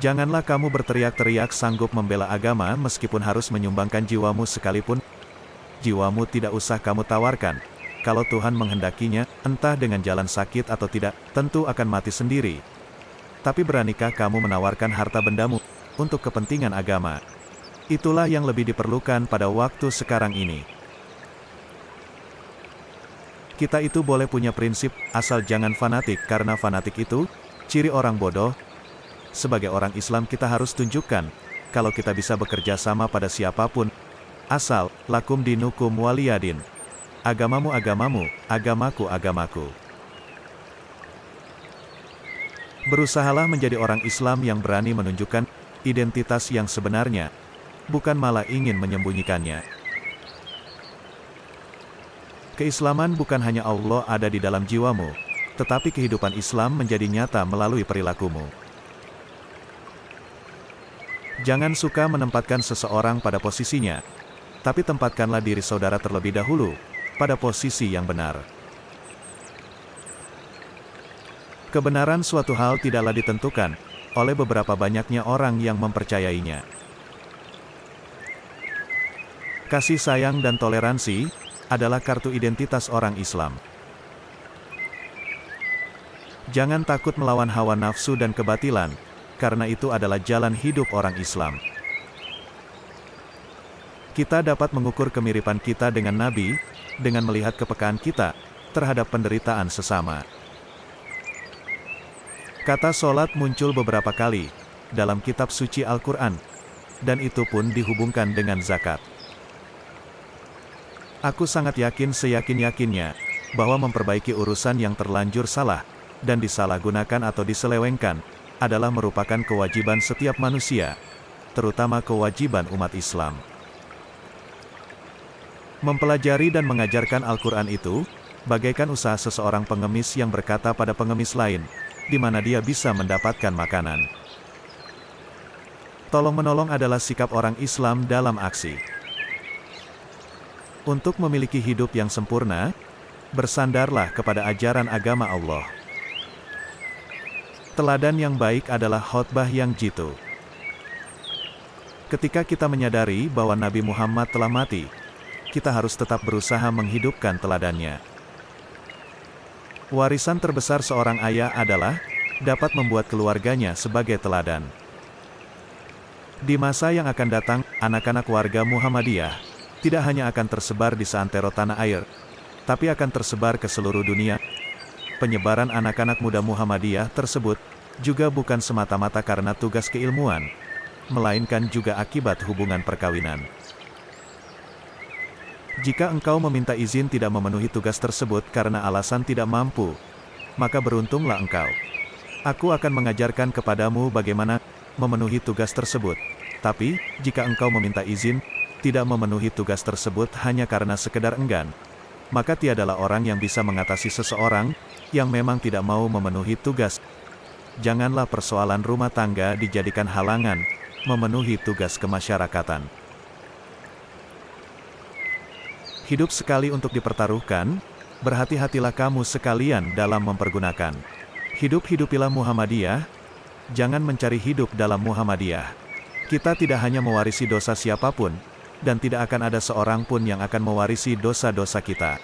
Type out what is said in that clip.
Janganlah kamu berteriak-teriak sanggup membela agama meskipun harus menyumbangkan jiwamu sekalipun. Jiwamu tidak usah kamu tawarkan. Kalau Tuhan menghendakinya, entah dengan jalan sakit atau tidak, tentu akan mati sendiri. Tapi beranikah kamu menawarkan harta bendamu untuk kepentingan agama? Itulah yang lebih diperlukan pada waktu sekarang ini. Kita itu boleh punya prinsip, asal jangan fanatik, karena fanatik itu ciri orang bodoh. Sebagai orang Islam kita harus tunjukkan, kalau kita bisa bekerja sama pada siapapun. Asal, lakum dinukum waliyadin. Agamamu agamamu, agamaku agamaku. Berusahalah menjadi orang Islam yang berani menunjukkan identitas yang sebenarnya, bukan malah ingin menyembunyikannya. Keislaman bukan hanya Allah ada di dalam jiwamu, tetapi kehidupan Islam menjadi nyata melalui perilakumu. Jangan suka menempatkan seseorang pada posisinya, tapi tempatkanlah diri saudara terlebih dahulu pada posisi yang benar. Kebenaran suatu hal tidaklah ditentukan oleh beberapa banyaknya orang yang mempercayainya. Kasih sayang dan toleransi adalah kartu identitas orang Islam. Jangan takut melawan hawa nafsu dan kebatilan, karena itu adalah jalan hidup orang Islam. Kita dapat mengukur kemiripan kita dengan Nabi, dengan melihat kepekaan kita terhadap penderitaan sesama. Kata sholat muncul beberapa kali dalam kitab suci Al-Quran, dan itu pun dihubungkan dengan zakat. Aku sangat yakin seyakin-yakinnya, bahwa memperbaiki urusan yang terlanjur salah, dan disalahgunakan atau diselewengkan, adalah merupakan kewajiban setiap manusia, terutama kewajiban umat Islam. Mempelajari dan mengajarkan Al-Quran itu, bagaikan usaha seseorang pengemis yang berkata pada pengemis lain, di mana dia bisa mendapatkan makanan. Tolong-menolong adalah sikap orang Islam dalam aksi. Untuk memiliki hidup yang sempurna, bersandarlah kepada ajaran agama Allah. Teladan yang baik adalah khotbah yang jitu. Ketika kita menyadari bahwa Nabi Muhammad telah mati, kita harus tetap berusaha menghidupkan teladannya. Warisan terbesar seorang ayah adalah dapat membuat keluarganya sebagai teladan. Di masa yang akan datang, anak-anak warga Muhammadiyah tidak hanya akan tersebar di seantero tanah air, tapi akan tersebar ke seluruh dunia. Penyebaran anak-anak muda Muhammadiyah tersebut juga bukan semata-mata karena tugas keilmuan, melainkan juga akibat hubungan perkawinan. Jika engkau meminta izin tidak memenuhi tugas tersebut karena alasan tidak mampu, maka beruntunglah engkau. Aku akan mengajarkan kepadamu bagaimana memenuhi tugas tersebut. Tapi, jika engkau meminta izin tidak memenuhi tugas tersebut hanya karena sekedar enggan, maka tiadalah orang yang bisa mengatasi seseorang yang memang tidak mau memenuhi tugas. Janganlah persoalan rumah tangga dijadikan halangan memenuhi tugas kemasyarakatan. Hidup sekali untuk dipertaruhkan, berhati-hatilah kamu sekalian dalam mempergunakan. Hidup-hidupilah Muhammadiyah, jangan mencari hidup dalam Muhammadiyah. Kita tidak hanya mewarisi dosa siapapun, dan tidak akan ada seorang pun yang akan mewarisi dosa-dosa kita.